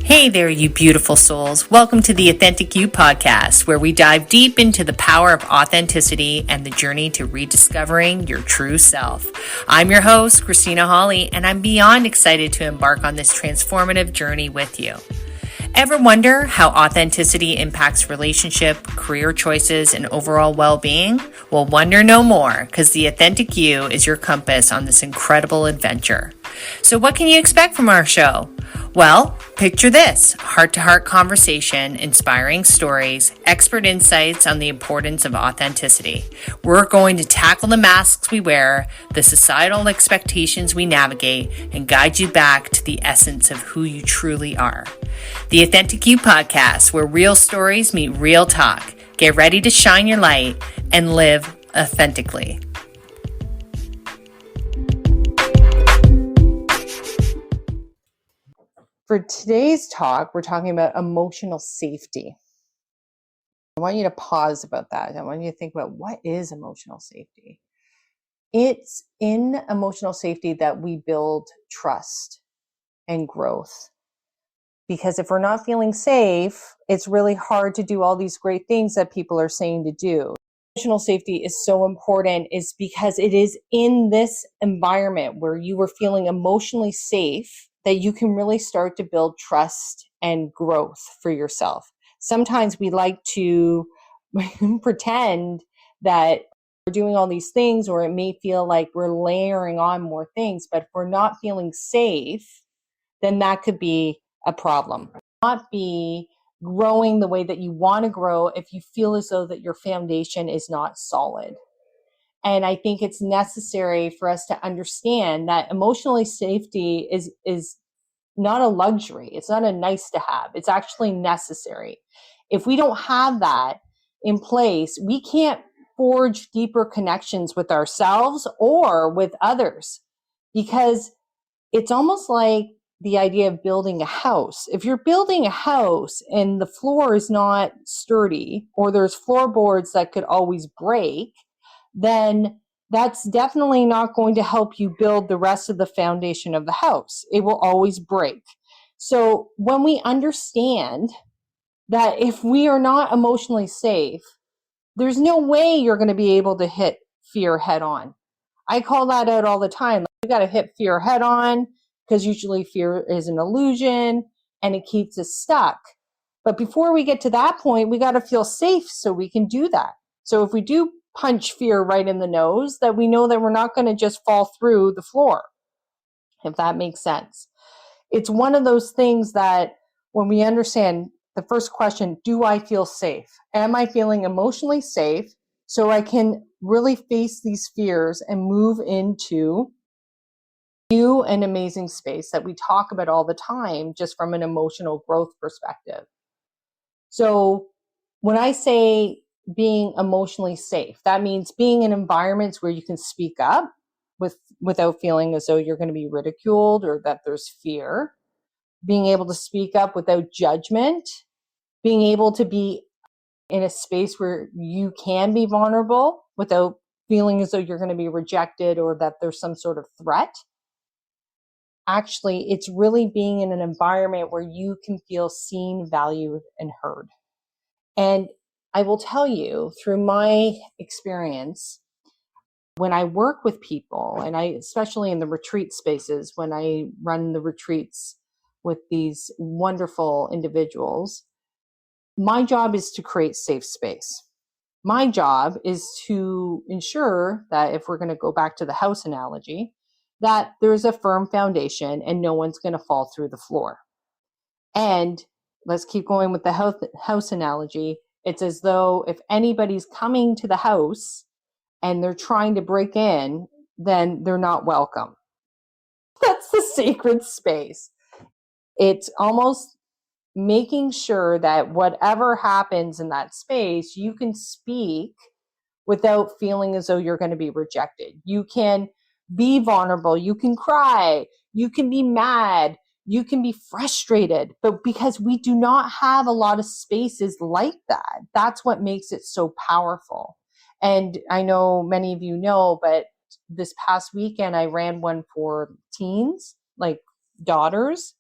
Hey there, you beautiful souls. Welcome to the Authentic You podcast, where we dive deep into the power of authenticity and the journey to rediscovering your true self. I'm your host, Kristina Holle, and I'm beyond excited to embark on this transformative journey with you. Ever wonder how authenticity impacts relationship, career choices, and overall well-being? Well, wonder no more, because the Authentic You is your compass on this incredible adventure. So what can you expect from our show? Well, picture this: heart-to-heart conversation, inspiring stories, expert insights on the importance of authenticity. We're going to tackle the masks we wear, the societal expectations we navigate, and guide you back to the essence of who you truly are. The Authentic You podcast, where real stories meet real talk. Get ready to shine your light and live authentically. For today's talk, we're talking about emotional safety. I want you to pause about that. I want you to think about, what is emotional safety? It's in emotional safety that we build trust and growth. Because if we're not feeling safe, it's really hard to do all these great things that people are saying to do. Emotional safety is so important is because it is in this environment where you are feeling emotionally safe that you can really start to build trust and growth for yourself. Sometimes we like to pretend that we're doing all these things, or it may feel like we're layering on more things, but if we're not feeling safe, then that could be a problem. Not be growing the way that you want to grow if you feel as though that your foundation is not solid. And I think it's necessary for us to understand that emotionally safety is not a luxury. It's not a nice to have. It's actually necessary. If we don't have that in place, we can't forge deeper connections with ourselves or with others, because it's almost like the idea of building a house. If you're building a house and the floor is not sturdy, or there's floorboards that could always break, then that's definitely not going to help you build the rest of the foundation of the house. It will always break. So when we understand that if we are not emotionally safe, there's no way you're going to be able to hit fear head on. I call that out all the time. You got to hit fear head on, because usually fear is an illusion and it keeps us stuck. But before we get to that point, we got to feel safe so we can do that. So if we do punch fear right in the nose, that we know that we're not going to just fall through the floor, if that makes sense. It's one of those things that when we understand the first question, do I feel safe? Am I feeling emotionally safe so I can really face these fears and move into new and amazing space that we talk about all the time, just from an emotional growth perspective. So when I say being emotionally safe, that means being in environments where you can speak up without feeling as though you're going to be ridiculed or that there's fear, being able to speak up without judgment, being able to be in a space where you can be vulnerable without feeling as though you're going to be rejected or that there's some sort of threat. Actually, it's really being in an environment where you can feel seen, valued, and heard. And I will tell you, through my experience, when I work with people, and especially in the retreat spaces, when I run the retreats with these wonderful individuals, my job is to create safe space. My job is to ensure that, if we're going to go back to the house analogy, that there's a firm foundation and no one's going to fall through the floor. And let's keep going with the house analogy. It's as though if anybody's coming to the house and they're trying to break in, then they're not welcome. That's the sacred space. It's almost making sure that whatever happens in that space, you can speak without feeling as though you're going to be rejected. You can be vulnerable. You can cry. You can be mad. You can be frustrated. But because we do not have a lot of spaces like that, that's what makes it so powerful. And I know many of you know, but this past weekend, I ran one for teens, like daughters,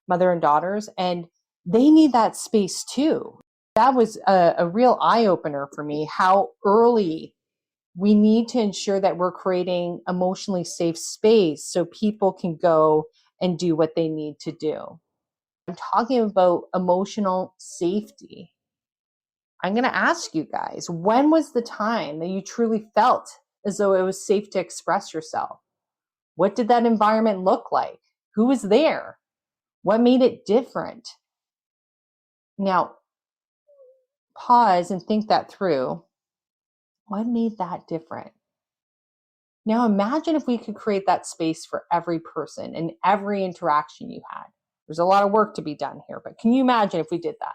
mother and daughters. And they need that space too. That was a real eye-opener for me, how early we need to ensure that we're creating emotionally safe space so people can go and do what they need to do. I'm talking about emotional safety. I'm going to ask you guys, when was the time that you truly felt as though it was safe to express yourself? What did that environment look like? Who was there? What made it different? Now, pause and think that through. What made that different? Now, imagine if we could create that space for every person and every interaction you had. There's a lot of work to be done here, but can you imagine if we did that?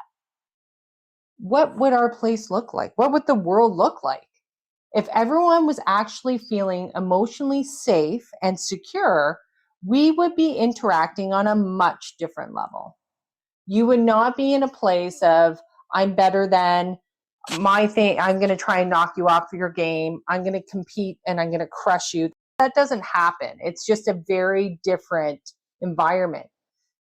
What would our place look like? What would the world look like? If everyone was actually feeling emotionally safe and secure, we would be interacting on a much different level. You would not be in a place of, I'm better than my thing, I'm going to try and knock you off your game, I'm going to compete and I'm going to crush you. That doesn't happen. It's just a very different environment,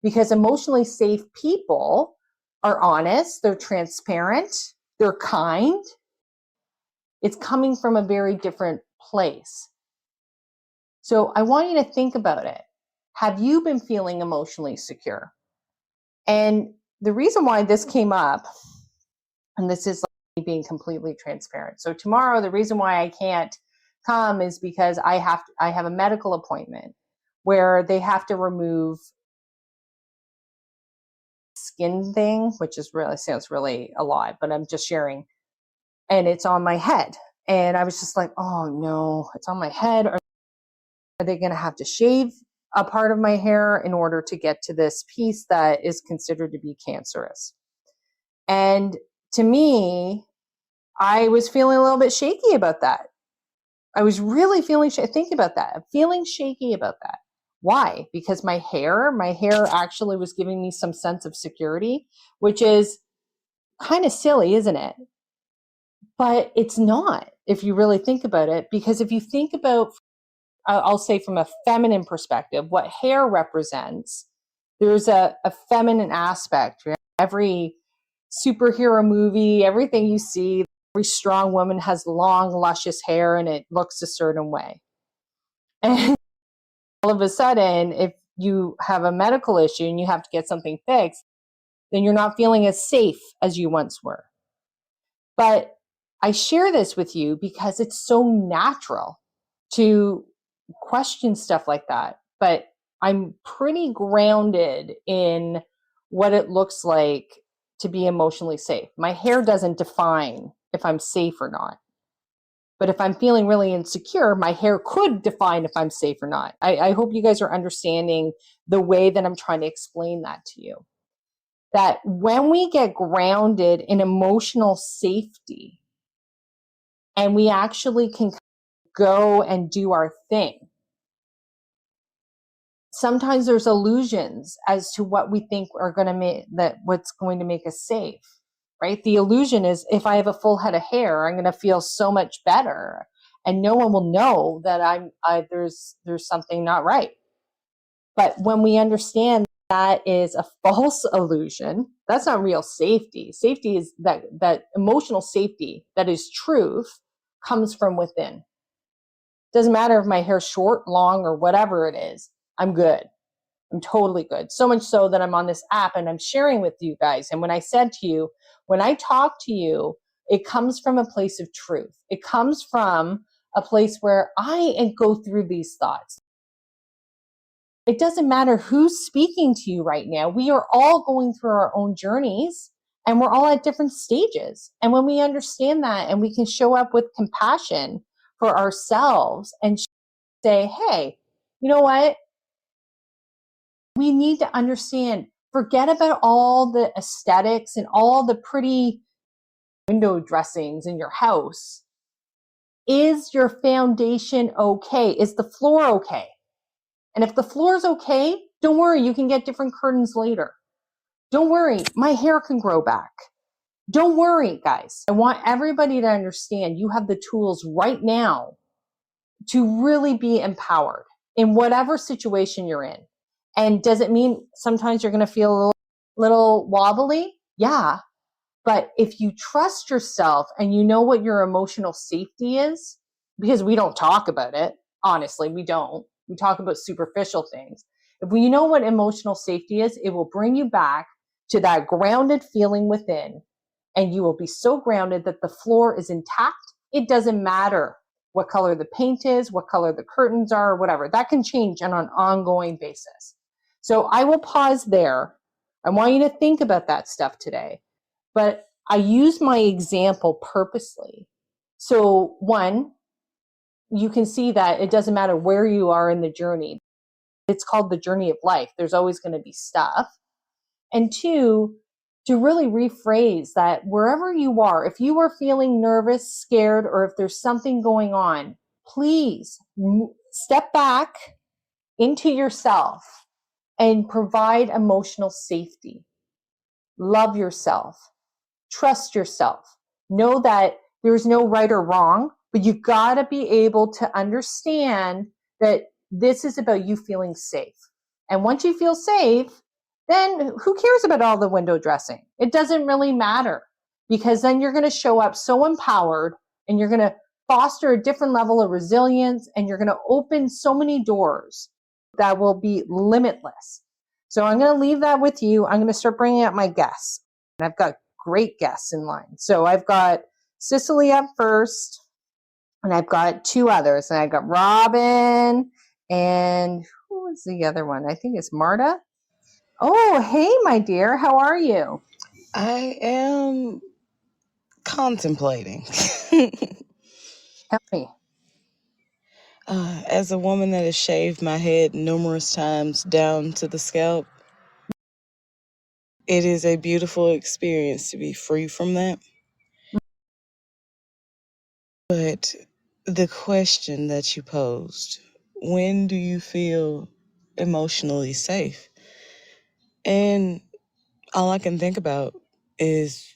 because emotionally safe people are honest, they're transparent, they're kind. It's coming from a very different place. So I want you to think about it. Have you been feeling emotionally secure? And the reason why this came up, and this is like being completely transparent. So tomorrow, the reason why I can't come is because I have a medical appointment where they have to remove skin thing, which is really, sounds really a lot, but I'm just sharing. And it's on my head. And I was just like, oh no, it's on my head. Are they going to have to shave a part of my hair in order to get to this piece that is considered to be cancerous? And to me, I was feeling a little bit shaky about that. I was really feeling, think about that. I'm feeling shaky about that. Why? Because my hair actually was giving me some sense of security, which is kind of silly, isn't it? But it's not, if you really think about it, because if you think about, I'll say from a feminine perspective, what hair represents, there's a feminine aspect. Right? Every superhero movie, everything you see, every strong woman has long, luscious hair and it looks a certain way. And all of a sudden, if you have a medical issue and you have to get something fixed, then you're not feeling as safe as you once were. But I share this with you because it's so natural to question stuff like that. But I'm pretty grounded in what it looks like to be emotionally safe. My hair doesn't define if I'm safe or not. But if I'm feeling really insecure, my hair could define if I'm safe or not. I hope you guys are understanding the way that I'm trying to explain that to you. That when we get grounded in emotional safety and we actually can go and do our thing, sometimes there's illusions as to what we think are going to make that, what's going to make us safe, right? The illusion is, if I have a full head of hair, I'm going to feel so much better and no one will know that there's something not right. But when we understand that is a false illusion, that's not real safety. Safety is that emotional safety that is truth comes from within. Doesn't matter if my hair's short, long, or whatever it is, I'm good. I'm totally good. So much so that I'm on this app and I'm sharing with you guys. And when I said to you, when I talk to you, it comes from a place of truth. It comes from a place where I go through these thoughts. It doesn't matter who's speaking to you right now. We are all going through our own journeys and we're all at different stages. And when we understand that and we can show up with compassion for ourselves and say, hey, you know what? We need to understand, forget about all the aesthetics and all the pretty window dressings in your house. Is your foundation okay? Is the floor okay? And if the floor is okay, don't worry, you can get different curtains later. Don't worry, my hair can grow back. Don't worry, guys. I want everybody to understand you have the tools right now to really be empowered in whatever situation you're in. And does it mean sometimes you're going to feel a little little wobbly. Yeah. But if you trust yourself and you know what your emotional safety is, because we don't talk about it, honestly, we don't. We talk about superficial things. If we know what emotional safety is, it will bring you back to that grounded feeling within, and you will be so grounded that the floor is intact. It doesn't matter what color the paint is, what color the curtains are, or whatever. That can change on an ongoing basis. So I will pause there. I want you to think about that stuff today. But I use my example purposely. So, one, you can see that it doesn't matter where you are in the journey. It's called the journey of life. There's always going to be stuff. And two, to really rephrase that wherever you are, if you are feeling nervous, scared, or if there's something going on, please step back into yourself and provide emotional safety. Love yourself. Trust yourself. Know that there's no right or wrong, but you've got to be able to understand that this is about you feeling safe. And once you feel safe, then who cares about all the window dressing? It doesn't really matter, because then you're going to show up so empowered, and you're going to foster a different level of resilience, and you're going to open so many doors that will be limitless. So I'm going to leave that with you. I'm going to start bringing up my guests. And I've got great guests in line. So I've got Cicely up first, and I've got two others. And I've got Robin, and who was the other one? I think it's Marta. Oh, hey, my dear. How are you? I am contemplating. Tell me. As a woman that has shaved my head numerous times down to the scalp, it is a beautiful experience to be free from that. But the question that you posed, when do you feel emotionally safe? And all I can think about is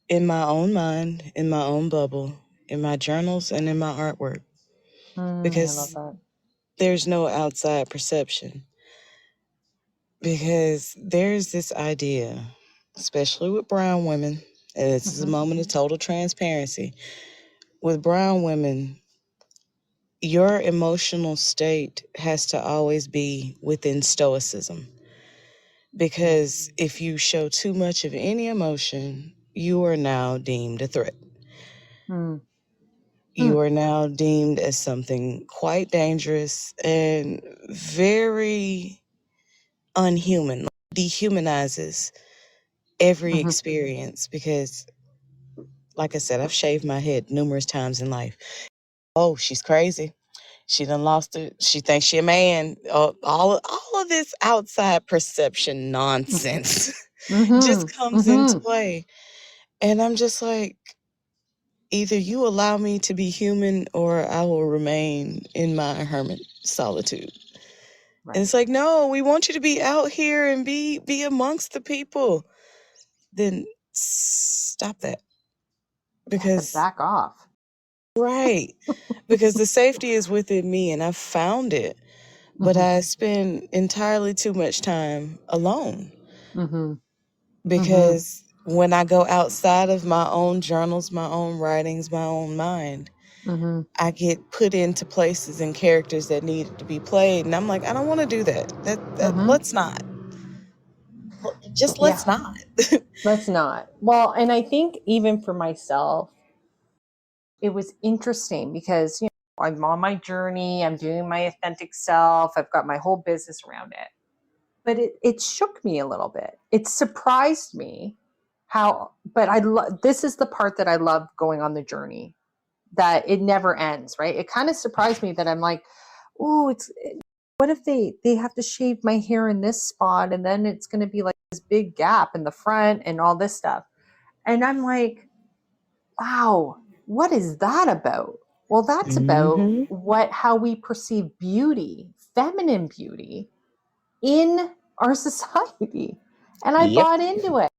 in my own mind, in my own bubble, in my journals, and in my artwork. I love Because that. there's no outside perception. Because there's this idea, especially with brown women, and this is a moment of total transparency. With brown women, your emotional state has to always be within stoicism. Because if you show too much of any emotion, you are now deemed a threat. Mm. You are now deemed as something quite dangerous and very unhuman, dehumanizes every experience. Because, like I said, I've shaved my head numerous times in life. Oh, she's crazy. She done lost it. She thinks she a man. All of this outside perception nonsense just comes into play. And I'm just like, either you allow me to be human or I will remain in my hermit solitude. Right. And it's like, no, we want you to be out here and be amongst the people. Then stop that. Because back off. right. Because the safety is within me and I've found it. But I spend entirely too much time alone. Because when I go outside of my own journals, my own writings, my own mind, I get put into places and characters that needed to be played. And I'm like, I don't want to do that. Let's not. Just let's not. Let's not. Well, and I think even for myself, it was interesting because, I'm on my journey, I'm doing my authentic self, I've got my whole business around it. But it shook me a little bit. It surprised me but this is the part that I love going on the journey, that it never ends, right? It kind of surprised me that I'm like, oh, what if they have to shave my hair in this spot, and then it's going to be like this big gap in the front and all this stuff. And I'm like, wow, what is that about? Well, that's about how we perceive beauty, feminine beauty, in our society. And I Yep. bought into it.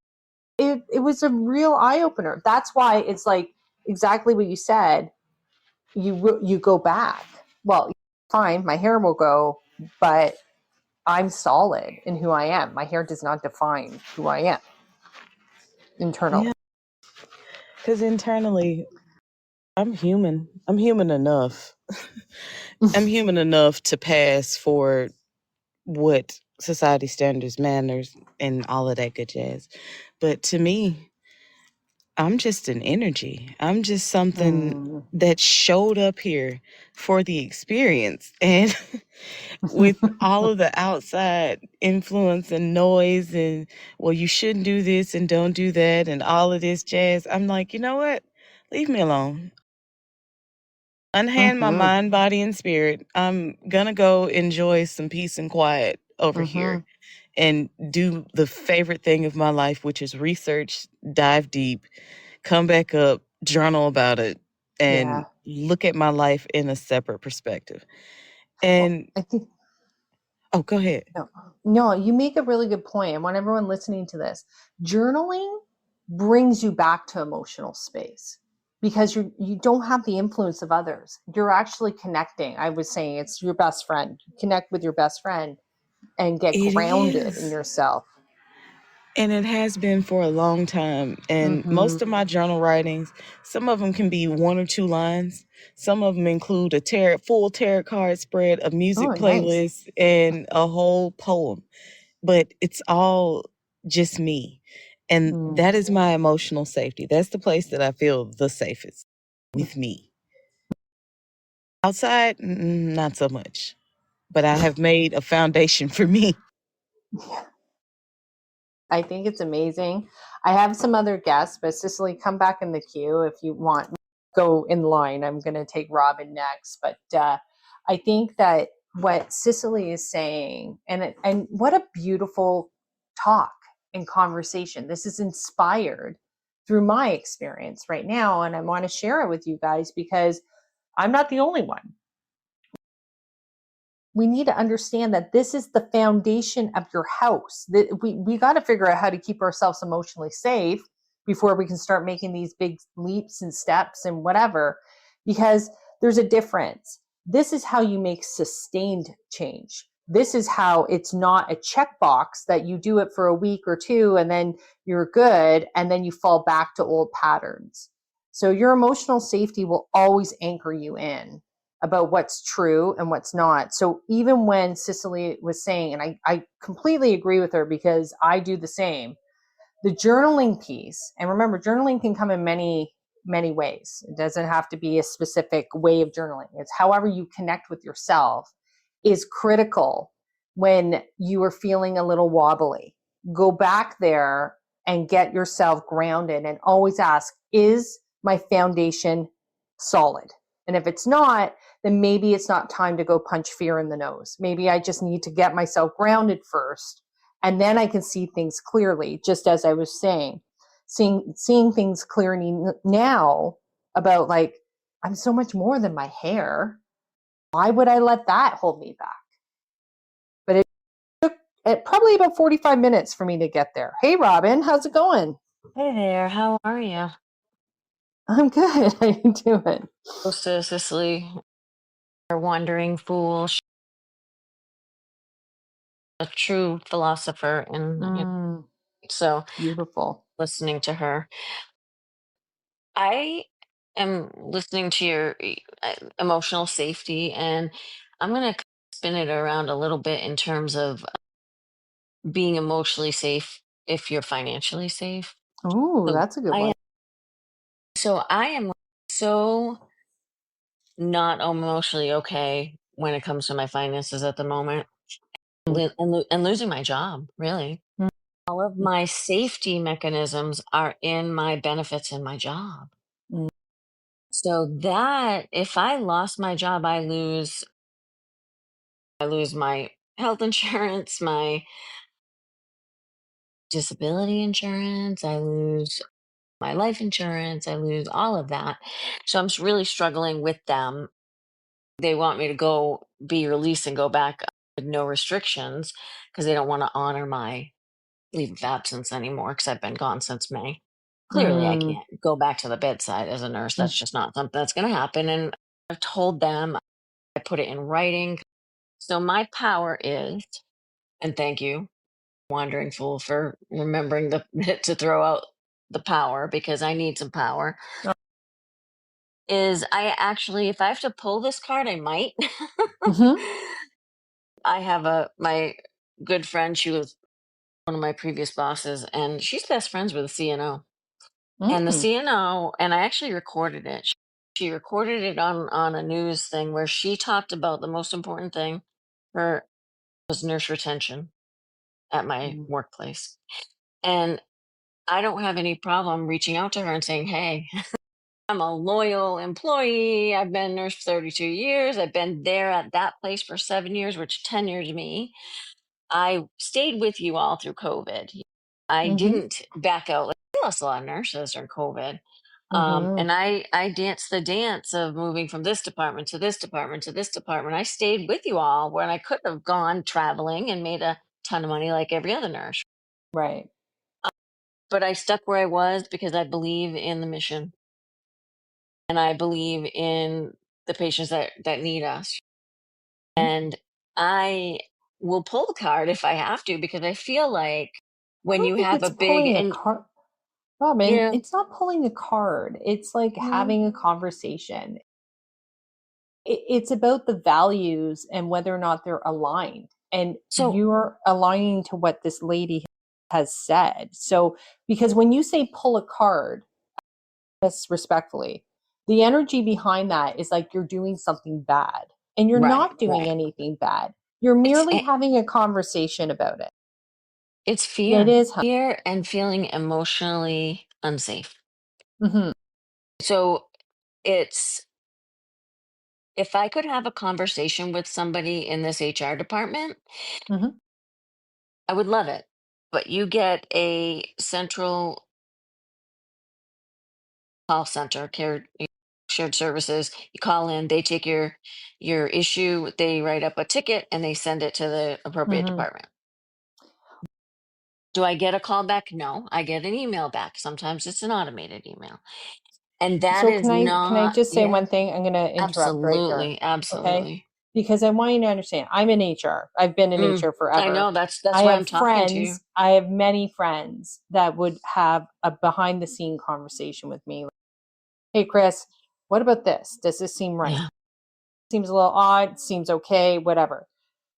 It was a real eye opener. That's why it's like exactly what you said. You go back. Well, fine, my hair will go, but I'm solid in who I am. My hair does not define who I am internally. Yeah, because internally, I'm human. I'm human enough. I'm human enough to pass for what society standards, manners, and all of that good jazz. But to me, I'm just an energy. I'm just something Mm. that showed up here for the experience. And with all of the outside influence and noise, and, well, you shouldn't do this and don't do that, and all of this jazz, I'm like, you know what? Leave me alone. Unhand my Mm-hmm. mind, body, and spirit. I'm gonna go enjoy some peace and quiet over Mm-hmm. here and do the favorite thing of my life, which is research, dive deep, come back up, journal about it, Yeah. and look at my life in a separate perspective. Well, And I think oh, go ahead. no, you make a really good point. I want everyone listening to this. Journaling brings you back to emotional space because you don't have the influence of others. You're actually connecting. I was saying it's your best friend. Connect with your best friend and get It grounded in is. yourself. And it has been for a long time. And Mm-hmm. most of my journal writings, some of them can be 1 or 2 lines. Some of them include a full tarot card spread, a Oh, music nice. playlist, and a whole poem. But it's all just me. And Mm. that is my emotional safety. That's the place that I feel the safest, with me. Outside, not so much. But I have made a foundation for me. I think it's amazing. I have some other guests, but Cicely, come back in the queue if you want. Go in line. I'm going to take Robin next, but I think that what Cicely is saying, and what a beautiful talk and conversation. This is inspired through my experience right now, and I want to share it with you guys because I'm not the only one. We need to understand that this is the foundation of your house. That we got to figure out how to keep ourselves emotionally safe before we can start making these big leaps and steps and whatever, because there's a difference. This is how you make sustained change. This is how it's not a checkbox that you do it for a week or two and then you're good and then you fall back to old patterns. So your emotional safety will always anchor you in about what's true and what's not. So even when Cicely was saying, and I completely agree with her because I do the same, the journaling piece, and remember, journaling can come in many ways. It doesn't have to be a specific way of journaling. It's however you connect with yourself is critical when you are feeling a little wobbly. Go back there and get yourself grounded and always ask, is my foundation solid? And if it's not, then maybe it's not time to go punch fear in the nose. Maybe I just need to get myself grounded first, and then I can see things clearly, just as I was saying, seeing things clearly now about, like, I'm so much more than my hair. Why would I let that hold me back? But it took probably about 45 minutes for me to get there. Hey, Robin, how's it going? Hey there, how are you? I'm good. How you doing? Close to Cicely, a wandering fool, a true philosopher, and Mm, so beautiful. listening to her, I am listening to your emotional safety, and I'm gonna spin it around a little bit in terms of being emotionally safe if you're financially safe. Oh, So that's a good I one. am, so I am so not emotionally okay when it comes to my finances at the moment. And losing my job, really. All of my safety mechanisms are in my benefits in my job. Mm, So that if I lost my job, I lose my health insurance, my disability insurance, I lose my life insurance, I lose all of that. So really struggling with them. They want me to go be released and go back with no restrictions because they don't want to honor my leave of absence anymore because I've been gone since May. Clearly, I mm, can't go back to the bedside as a nurse. That's just not something that's going to happen. And I've told them, I put it in writing. So my power is And thank you, Wandering Fool, for remembering to throw out the power, because I need some power. Is I actually, if I have to pull this card, I might. Mm-hmm. I have my good friend. She was one of my previous bosses, and she's best friends with the CNO. And the Mm. CNO, and I actually recorded it. She recorded it on a news thing where she talked about the most important thing for was nurse retention at my Mm. workplace. And I don't have any problem reaching out to her and saying, "Hey, I'm a loyal employee. I've been nurse for 32 years. I've been there at that place for 7 years, which tenured me. I stayed with you all through COVID. I Mm-hmm. didn't back out. Like, we lost a lot of nurses during COVID. Mm-hmm. And I danced the dance of moving from this department to this department to this department. I stayed with you all when I could have gone traveling and made a ton of money like every other nurse. Right. But I stuck where I was because I believe in the mission, and I believe in the patients that need us. And I will pull the card if I have to, because I feel like I when don't you think have a it's big pulling a and card. Robin, yeah, it's not pulling a card. It's like mm, having a conversation. It's about the values and whether or not they're aligned. And so you're aligning to what this lady has said. So, because when you say pull a card, this respectfully, the energy behind that is like you're doing something bad. And you're right, not doing right. anything bad. You're It's merely having a conversation about it. it's It fear. is. Fear and feeling emotionally unsafe. Mm-hmm. So it's if I could have a conversation with somebody in this HR department, Mm-hmm. I would love it. But you get a central call center, care shared services. You call in, they take your issue, they write up a ticket, and they send it to the appropriate Mm-hmm. department. Do I get a call back? No, I get an email back. Sometimes it's an automated email. And that So is can I not, just say yeah, one thing? I'm going to interrupt right here. absolutely, Okay? absolutely. Because I want you to understand. I'm in HR. I've been in Mm, HR I forever. know that's I why I'm have talking to you. friends, I have many friends that would have a behind the scene conversation with me. Hey Chris, what about this? Does this seem right? Yeah, Seems a little odd, seems okay, whatever.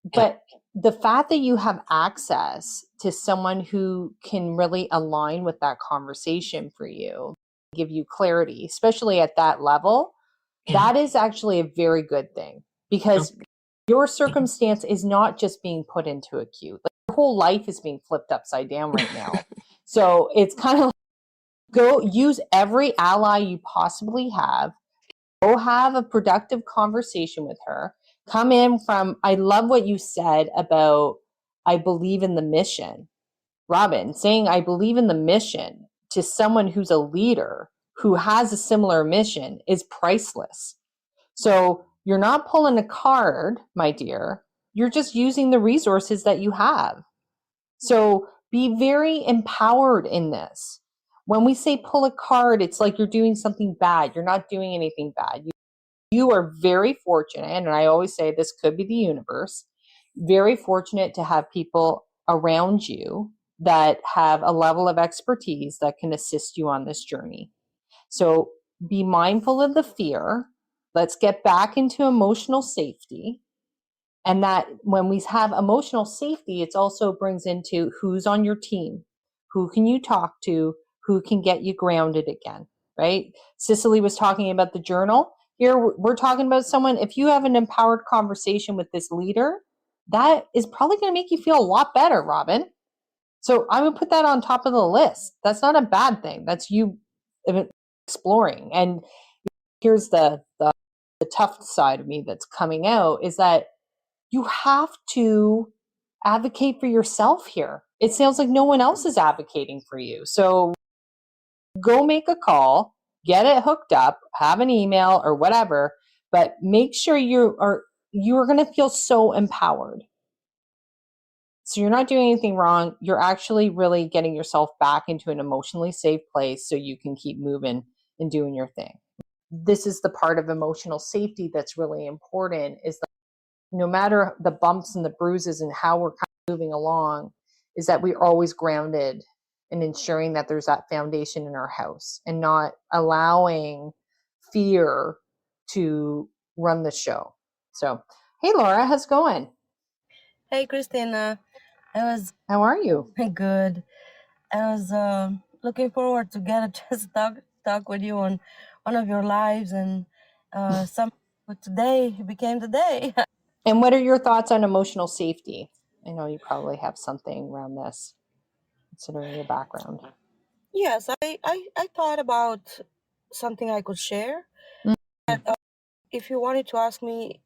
yeah, But the fact that you have access to someone who can really align with that conversation for you, give you clarity, especially at that level, yeah. that is actually a very good thing because Okay. your circumstance is not just being put into a queue. Like your whole life is being flipped upside down right now. So it's kind of like, go use every ally you possibly have. Go have a productive conversation with her. Come in from, I love what you said about, I believe in the mission. Robin, saying, I believe in the mission to someone who's a leader who has a similar mission is priceless. So you're not pulling a card, my dear. You're just using the resources that you have. So be very empowered in this. When we say pull a card, it's like you're doing something bad. You're not doing anything bad. You are very fortunate, and I always say this could be the universe, very fortunate to have people around you that have a level of expertise that can assist you on this journey. So be mindful of the fear. Let's get back into emotional safety. And that when we have emotional safety, it also brings into who's on your team, who can you talk to, who can get you grounded again, right? Cicely was talking about the journal. Here we're talking about someone, if you have an empowered conversation with this leader, that is probably going to make you feel a lot better, Robin. So I would put that on top of the list. That's not a bad thing. That's you exploring. And here's the tough side of me that's coming out is that you have to advocate for yourself here. It sounds like no one else is advocating for you. So go make a call, get it hooked up, have an email or whatever, but make sure you're going to feel so empowered. So you're not doing anything wrong. You're actually really getting yourself back into an emotionally safe place so you can keep moving and doing your thing. This is the part of emotional safety that's really important is that no matter the bumps and the bruises and how we're kind of moving along is that we're always grounded and ensuring that there's that foundation in our house and not allowing fear to run the show. So, hey, Laura, how's it going? Hey, Kristina. How are you? Good. I was looking forward to get a chance to talk with you on one of your lives, and today became the day. And what are your thoughts on emotional safety? I know you probably have something around this, considering your background. Yes, I thought about something I could share. And, if you wanted to ask me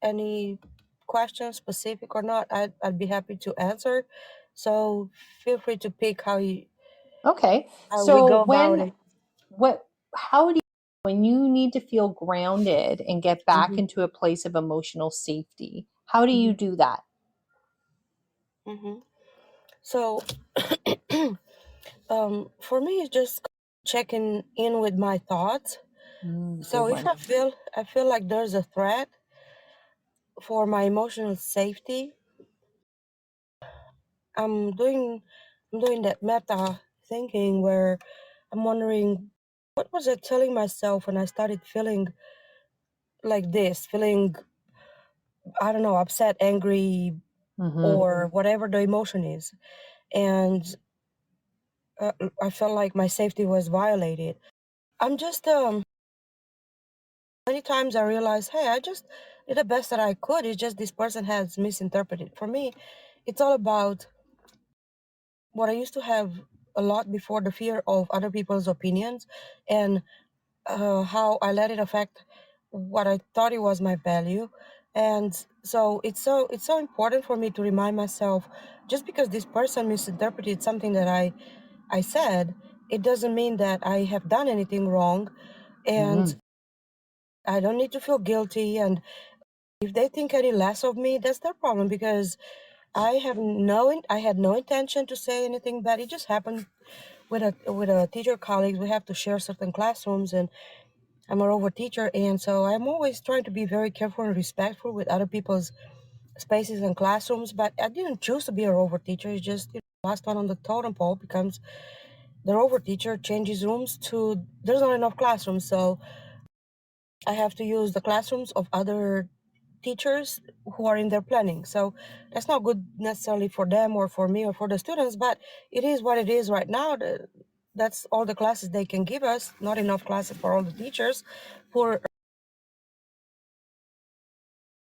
any questions, specific or not, I'd be happy to answer. So feel free to pick how we So go about it. how do you, when you need to feel grounded and get back Mhm. into a place of emotional safety, how do you do that? Mm-hmm. So, for me, it's just checking in with my thoughts. So if I feel like there's a threat for my emotional safety, I'm doing that meta thinking where I'm wondering what was I telling myself when I started feeling like this, feeling, I don't know, upset, angry, or whatever the emotion is, and I felt like my safety was violated. I'm just many times I realized, hey, I just did the best that I could. It's just this person has misinterpreted. For me, it's all about what I used to have a lot before, the fear of other people's opinions, and how I let it affect what I thought it was my value. And so it's so important for me to remind myself, just because this person misinterpreted something that I said, it doesn't mean that I have done anything wrong, and I don't need to feel guilty. And if they think any less of me, that's their problem, because I had no intention to say anything bad. It just happened with a teacher colleague. We have to share certain classrooms, and I'm a robot teacher, and so I'm always trying to be very careful and respectful with other people's spaces and classrooms. But I didn't choose to be a robot teacher. It's just, last one on the totem pole becomes the robot teacher, changes rooms to there's not enough classrooms, so I have to use the classrooms of other teachers who are in their planning. So that's not good necessarily for them or for me or for the students, but it is what it is right now. That's all the classes they can give us, not enough classes for all the teachers.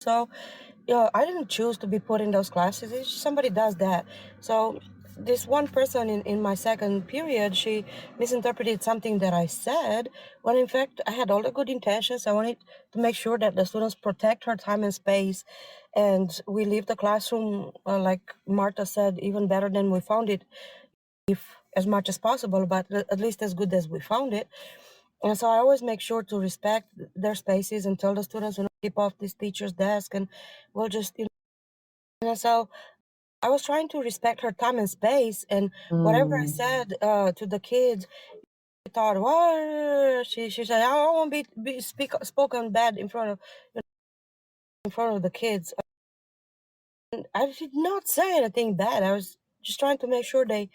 So yeah, I didn't choose to be put in those classes. Somebody does that. So this one person in my second period, she misinterpreted something that I said, when in fact I had all the good intentions. I wanted to make sure that the students protect her time and space, and we leave the classroom, like Marta said, even better than we found it, if as much as possible, but at least as good as we found it. And so I always make sure to respect their spaces and tell the students, keep off this teacher's desk, and we'll just, And so I was trying to respect her time and space, and whatever I said to the kids, they thought, well, she said, I won't be spoken bad in front of the kids. And I did not say anything bad. I was just trying to make sure they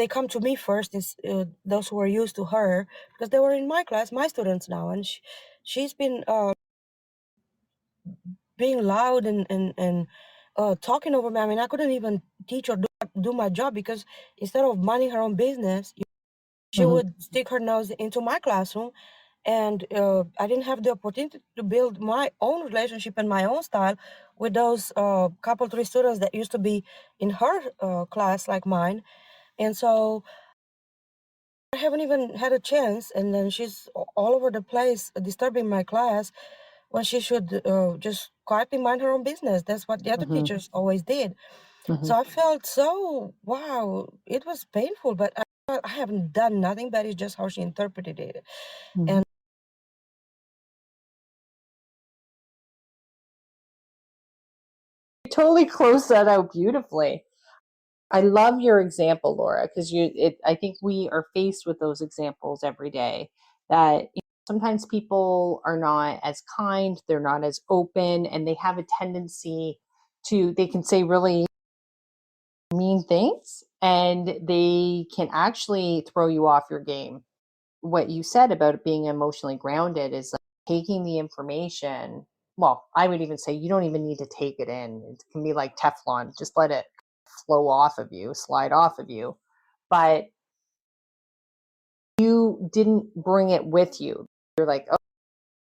come to me first, those who are used to her, because they were in my class, my students now, and she's been being loud and talking over me. I mean, I couldn't even teach or do my job, because instead of minding her own business, she would stick her nose into my classroom, and I didn't have the opportunity to build my own relationship and my own style with those couple, three students that used to be in her class like mine. And so I haven't even had a chance, and then she's all over the place disturbing my class, when she should just quietly mind her own business. That's what the other teachers always did. So I felt so, wow, it was painful, but I haven't done nothing, but it's just how she interpreted it. And You totally closed that out beautifully. I love your example, Laura, because I think we are faced with those examples every day, that sometimes people are not as kind, they're not as open, and they have a tendency they can say really mean things, and they can actually throw you off your game. What you said about being emotionally grounded is like taking the information. Well, I would even say you don't even need to take it in. It can be like Teflon, just let it flow off of you, slide off of you. But you didn't bring it with you. You're like, oh,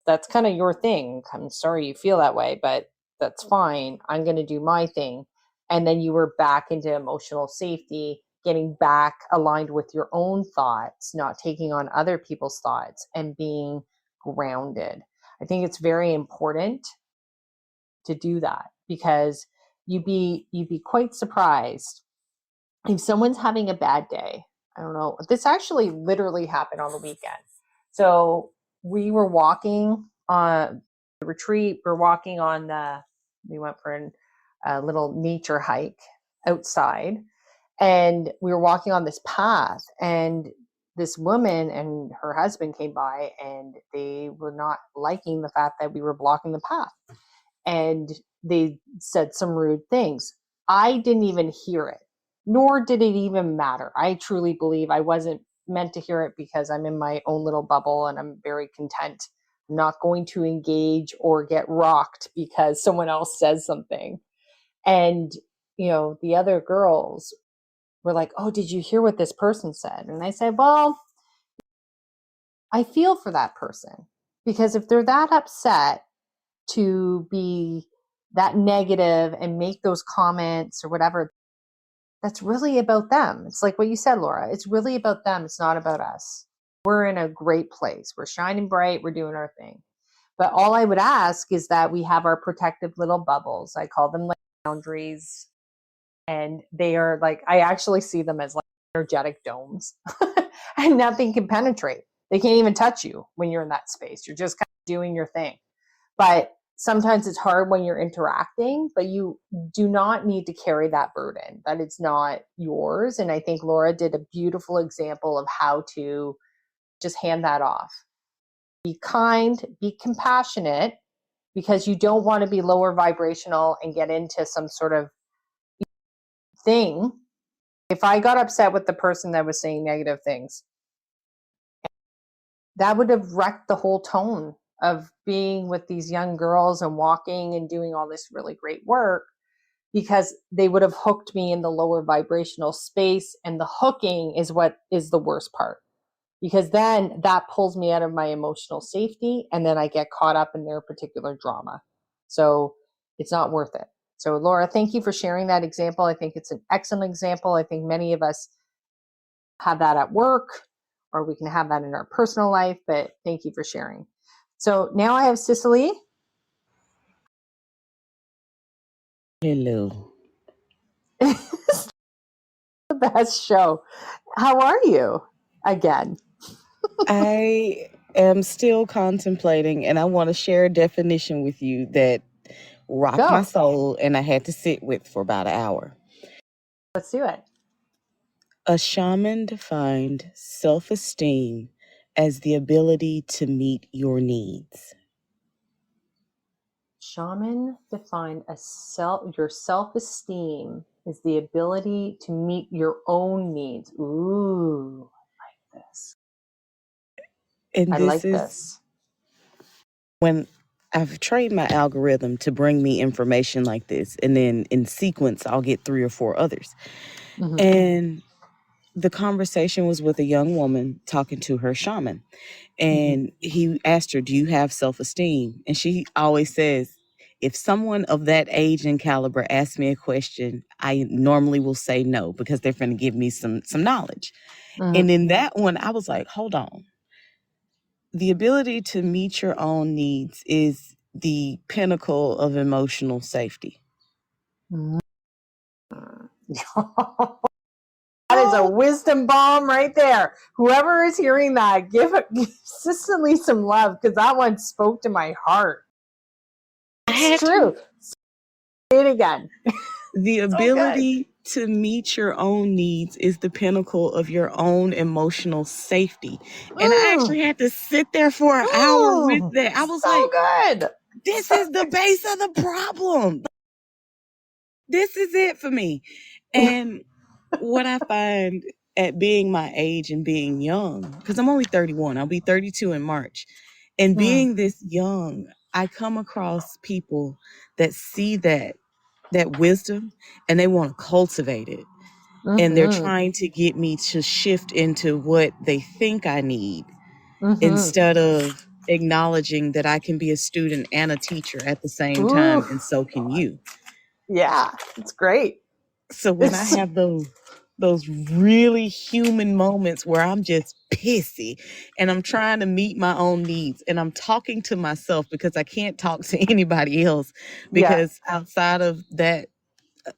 that's kind of your thing. I'm sorry you feel that way, but that's fine. I'm going to do my thing. And then you were back into emotional safety, getting back aligned with your own thoughts, not taking on other people's thoughts, and being grounded. I think it's very important to do that, because you'd be quite surprised if someone's having a bad day. I don't know. This actually literally happened on the weekend. So we were walking on the retreat. We went for a little nature hike outside, and we were walking on this path, and this woman and her husband came by, and they were not liking the fact that we were blocking the path. And they said some rude things. I didn't even hear it, nor did it even matter. I truly believe I wasn't meant to hear it, because I'm in my own little bubble and I'm very content. I'm not going to engage or get rocked because someone else says something. And, the other girls were like, oh, did you hear what this person said? And I said, well, I feel for that person, because if they're that upset to be that negative and make those comments or whatever, that's really about them. It's like what you said, Laura. It's really about them. It's not about us. We're in a great place. We're shining bright. We're doing our thing. But all I would ask is that we have our protective little bubbles. I call them like boundaries. And they are like, I actually see them as like energetic domes, and nothing can penetrate. They can't even touch you when you're in that space. You're just kind of doing your thing. But sometimes it's hard when you're interacting, but you do not need to carry that burden, that it's not yours. And I think Laura did a beautiful example of how to just hand that off. Be kind, be compassionate, because you don't want to be lower vibrational and get into some sort of thing. If I got upset with the person that was saying negative things, that would have wrecked the whole tone of being with these young girls and walking and doing all this really great work, because they would have hooked me in the lower vibrational space. And the hooking is what is the worst part, because then that pulls me out of my emotional safety, and then I get caught up in their particular drama. So it's not worth it. So Laura, thank you for sharing that example. I think it's an excellent example. I think many of us have that at work, or we can have that in our personal life, but thank you for sharing. So now I have Cicely. Hello. The best show. How are you again? I am still contemplating, and I want to share a definition with you that rocked my Go. soul and I had to sit with for about an hour. Let's do it. A shaman defined self-esteem as the ability to meet your needs. Shaman defined your self-esteem is the ability to meet your own needs. Ooh, I like this. And I this like is this. when I've trained my algorithm to bring me information like this, and then in sequence, I'll get 3 or 4 others. Mm-hmm. And the conversation was with a young woman talking to her shaman. And he asked her, do you have self-esteem? And she always says, if someone of that age and caliber asks me a question, I normally will say no, because they're going to give me some knowledge. Mm-hmm. And in that one, I was like, hold on. The ability to meet your own needs is the pinnacle of emotional safety. Mm-hmm. That is a wisdom bomb right there. Whoever is hearing that, give Cicely some love, because that one spoke to my heart. It's true. Say it again. The ability to meet your own needs is the pinnacle of your own emotional safety. And I actually had to sit there for an hour with that. I was so good. This is the base of the problem. This is it for me. And what I find at being my age and being young, because I'm only 31, I'll be 32 in March, and Mm, being this young, I come across people that see that wisdom and they want to cultivate it. And they're mm-hmm, trying to get me to shift into what they think I need mm-hmm. instead of acknowledging that I can be a student and a teacher at the same Ooh, time, and so can you. yeah, it's great. So when I It's have those really human moments where I'm just pissy and I'm trying to meet my own needs and I'm talking to myself because I can't talk to anybody else, yeah. because outside of that,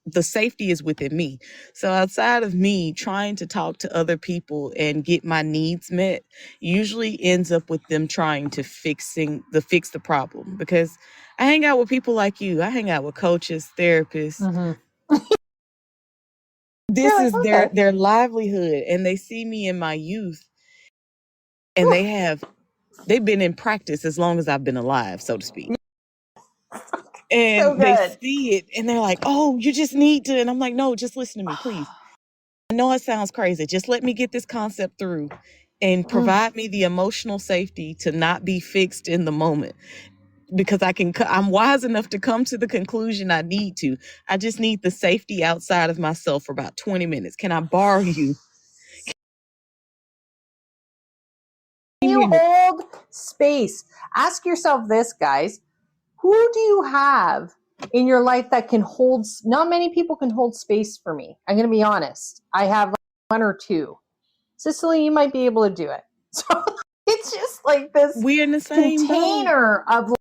the safety is within me. So outside of me trying to talk to other people and get my needs met usually ends up with them trying to fix the problem, because I hang out with people like you. I hang out with coaches, therapists. Mm-hmm. You're This like, is okay. their livelihood, and they see me in my youth, and Whew, they've been in practice as long as I've been alive, so to speak. And so they good. see it and they're like, "Oh, you just need to." And I'm like, "No, just listen to me, please. I know it sounds crazy. Just let me get this concept through and Mm. provide me the emotional safety to not be fixed in the moment, because I'm wise enough to come to the conclusion I need to. I just need the safety outside of myself for about 20 minutes. Can I borrow you?" You hold space. Ask yourself this, guys. Who do you have in your life that can hold? Not many people can hold space for me. I'm going to be honest. I have like one or two. Cicely, you might be able to do it. So it's just like this We're in the same boat. container of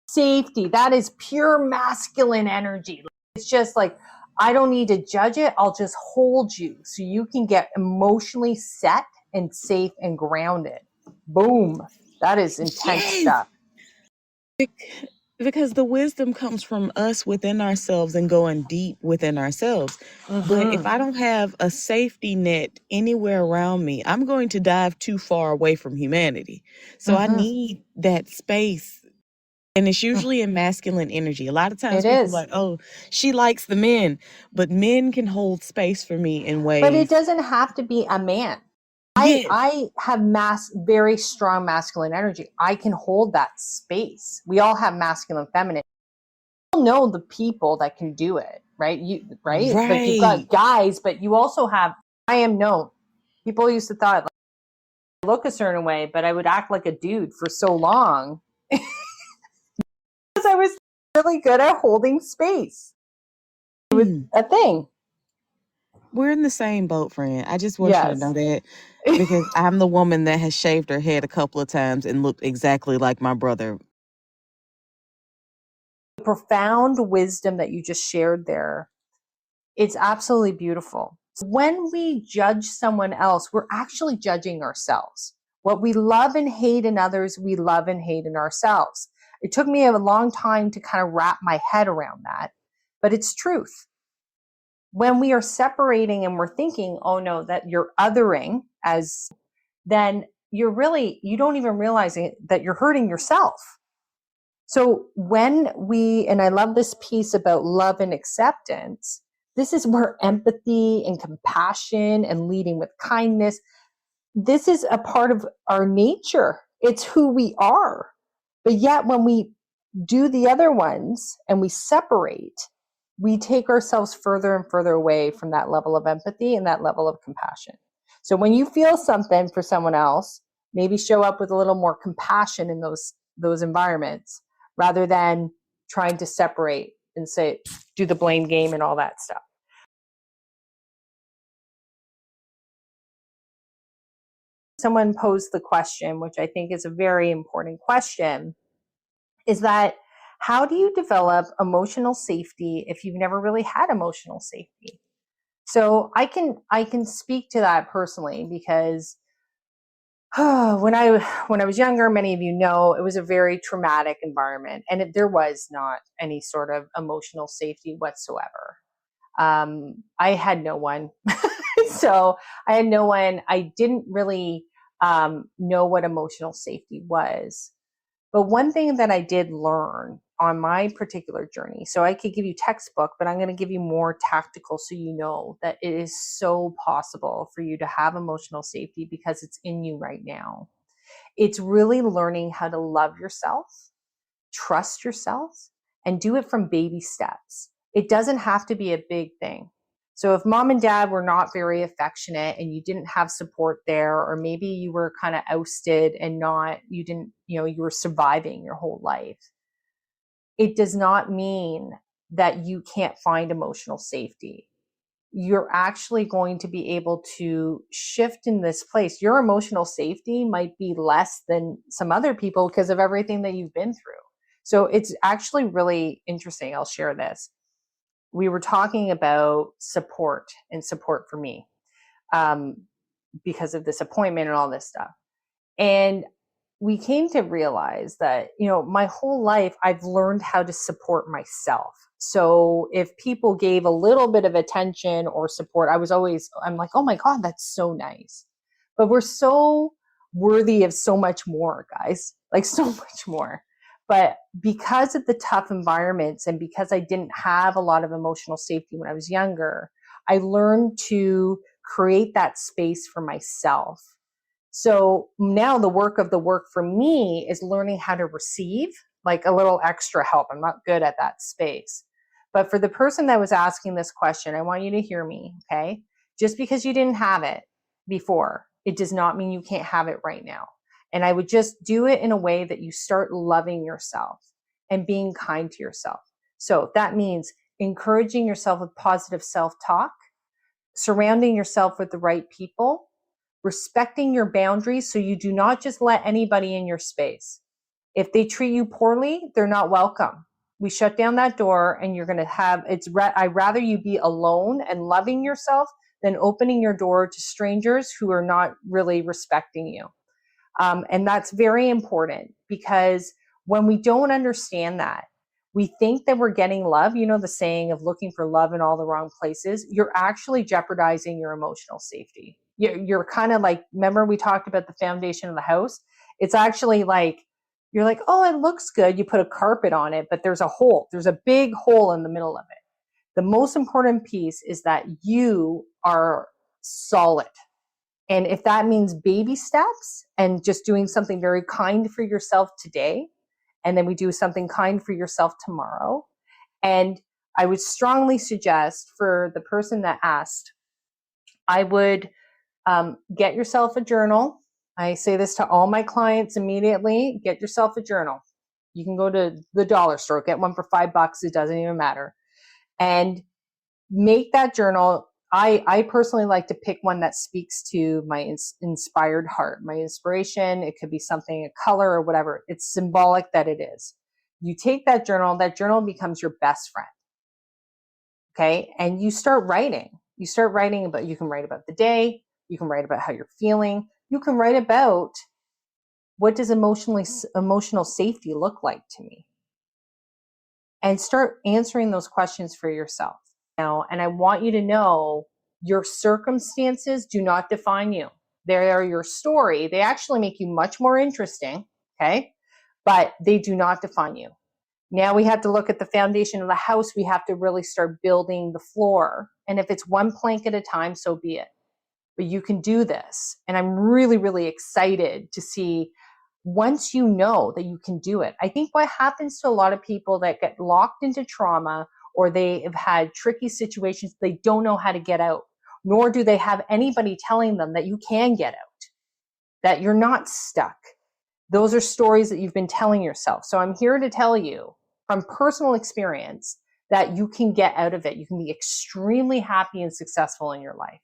safety. That is pure masculine energy. It's just like, I don't need to judge it. I'll just hold you so you can get emotionally set and safe and grounded. Boom. That is intense Yes. stuff. Because the wisdom comes from us within ourselves and going deep within ourselves. But if Mm-hmm. I don't have a safety net anywhere around me, I'm going to dive too far away from humanity. So I Mm-hmm. need that space. And it's usually in masculine energy. A lot of times It people are is. like, "Oh, she likes the men," but men can hold space for me in But it ways. doesn't have to be a man. Yes, I have very strong masculine energy. I can hold that space. We all have masculine, feminine. You know the people that can do it, right? Right? Like you've right. got guys, but you also have. I am known. People used to thought like, I look a certain way, but I would act like a dude for so long because I was really good at holding space. It was Mm. a thing. We're in the same boat, friend. I just want you to Yes. know that, because I'm the woman that has shaved her head a couple of times and looked exactly like my brother. Profound wisdom that you just shared there. It's absolutely beautiful. When we judge someone else, we're actually judging ourselves. What we love and hate in others, we love and hate in ourselves. It took me a long time to kind of wrap my head around that, but it's truth. When we are separating and we're thinking, oh no, that you're othering, as then you don't even realize that you're hurting yourself. So and I love this piece about love and acceptance, this is where empathy and compassion and leading with kindness, this is a part of our nature. It's who we are. But yet when we do the other ones and we separate, we take ourselves further and further away from that level of empathy and that level of compassion. So when you feel something for someone else, maybe show up with a little more compassion in those environments rather than trying to separate and say do the blame game and all that stuff. Someone posed the question, which I think is a very important question, is that how do you develop emotional safety if you've never really had emotional safety? So I can speak to that personally because when I was younger, many of you know, it was a very traumatic environment, and there was not any sort of emotional safety whatsoever. I had no one, so I had no one. I didn't really know what emotional safety was. But one thing that I did learn on my particular journey. So I could give you textbook, but I'm going to give you more tactical so you know that it is so possible for you to have emotional safety because it's in you right now. It's really learning how to love yourself, trust yourself, and do it from baby steps. It doesn't have to be a big thing. So if mom and dad were not very affectionate and you didn't have support there, or maybe you were kind of ousted and you were surviving your whole life, it does not mean that you can't find emotional safety. You're actually going to be able to shift in this place. Your emotional safety might be less than some other people because of everything that you've been through. So it's actually really interesting. I'll share this. We were talking about support and support for me because of this appointment and all this stuff. And we came to realize that, my whole life I've learned how to support myself. So if people gave a little bit of attention or support, I'm like, oh my God, that's so nice. But we're so worthy of so much more, guys, like so much more. But because of the tough environments and because I didn't have a lot of emotional safety when I was younger, I learned to create that space for myself. So now the work for me is learning how to receive like a little extra help. I'm not good at that space. But for the person that was asking this question, I want you to hear me, okay? Just because you didn't have it before, it does not mean you can't have it right now. And I would just do it in a way that you start loving yourself and being kind to yourself. So that means encouraging yourself with positive self-talk, surrounding yourself with the right people, respecting your boundaries so you do not just let anybody in your space. If they treat you poorly, they're not welcome. We shut down that door and you're going to have, I'd rather you be alone and loving yourself than opening your door to strangers who are not really respecting you. And that's very important because when we don't understand that, we think that we're getting love, the saying of looking for love in all the wrong places, you're actually jeopardizing your emotional safety. You're kind of like, remember we talked about the foundation of the house? It's actually like, you're like, oh, it looks good. You put a carpet on it, but there's a big hole in the middle of it. The most important piece is that you are solid. And if that means baby steps and just doing something very kind for yourself today, and then we do something kind for yourself tomorrow. And I would strongly suggest for the person that asked, I would get yourself a journal. I say this to all my clients immediately, get yourself a journal. You can go to the dollar store, get one for $5. It doesn't even matter. And make that journal. I personally like to pick one that speaks to my inspired heart, my inspiration. It could be something, a color or whatever. It's symbolic that it is. You take that journal becomes your best friend. Okay. And you start writing. You can write about the day. You can write about how you're feeling. You can write about what does emotional safety look like to me? And start answering those questions for yourself. And I want you to know your circumstances do not define you. They are your story. They actually make you much more interesting, okay? But they do not define you. Now we have to look at the foundation of the house. We have to really start building the floor. And if it's one plank at a time, so be it. But you can do this. And I'm really, really excited to see once you know that you can do it. I think what happens to a lot of people that get locked into trauma or they have had tricky situations, they don't know how to get out, nor do they have anybody telling them that you can get out, that you're not stuck. Those are stories that you've been telling yourself. So I'm here to tell you from personal experience that you can get out of it. You can be extremely happy and successful in your life.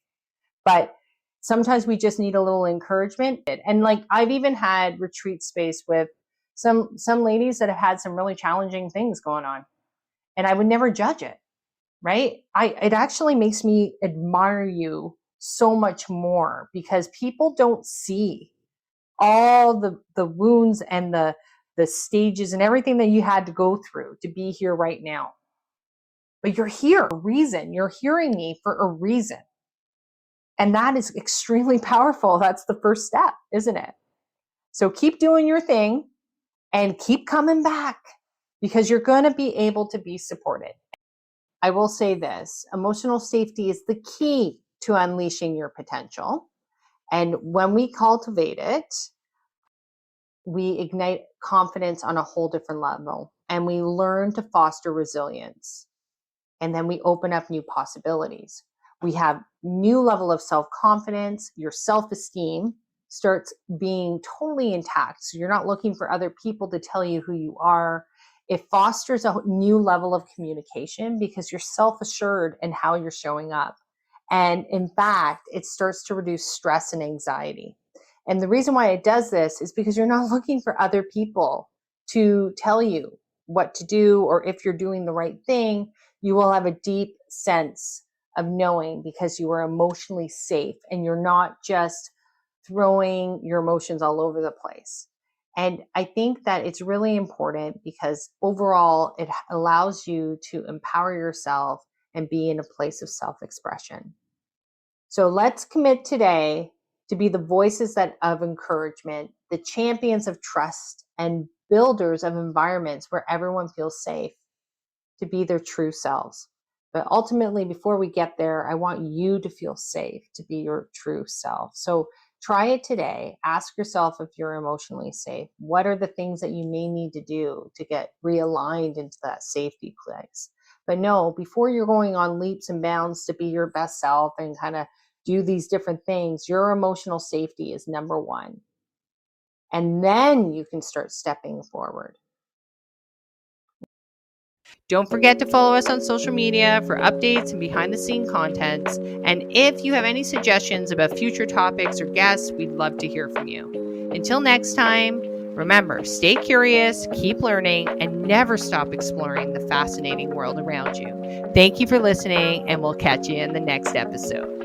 But sometimes we just need a little encouragement. And like I've even had retreat space with some ladies that have had some really challenging things going on. And I would never judge it, right? It actually makes me admire you so much more because people don't see all the wounds and the stages and everything that you had to go through to be here right now. But you're here for a reason. You're hearing me for a reason. And that is extremely powerful. That's the first step, isn't it? So keep doing your thing and keep coming back because you're going to be able to be supported. I will say this, emotional safety is the key to unleashing your potential. And when we cultivate it, we ignite confidence on a whole different level, and we learn to foster resilience. And then we open up new possibilities. We have new level of self-confidence. Your self-esteem starts being totally intact. So you're not looking for other people to tell you who you are. It fosters a new level of communication because you're self-assured in how you're showing up. And in fact, it starts to reduce stress and anxiety. And the reason why it does this is because you're not looking for other people to tell you what to do or if you're doing the right thing. You will have a deep sense of knowing because you are emotionally safe and you're not just throwing your emotions all over the place. And I think that it's really important because overall it allows you to empower yourself and be in a place of self-expression. So let's commit today to be the voices of encouragement, the champions of trust, and builders of environments where everyone feels safe to be their true selves. But ultimately, before we get there, I want you to feel safe to be your true self. So try it today. Ask yourself if you're emotionally safe. What are the things that you may need to do to get realigned into that safety place? But no, before you're going on leaps and bounds to be your best self and kind of do these different things, your emotional safety is number one. And then you can start stepping forward. Don't forget to follow us on social media for updates and behind the scene contents. And if you have any suggestions about future topics or guests, we'd love to hear from you. Until next time, remember, stay curious, keep learning, and never stop exploring the fascinating world around you. Thank you for listening, and we'll catch you in the next episode.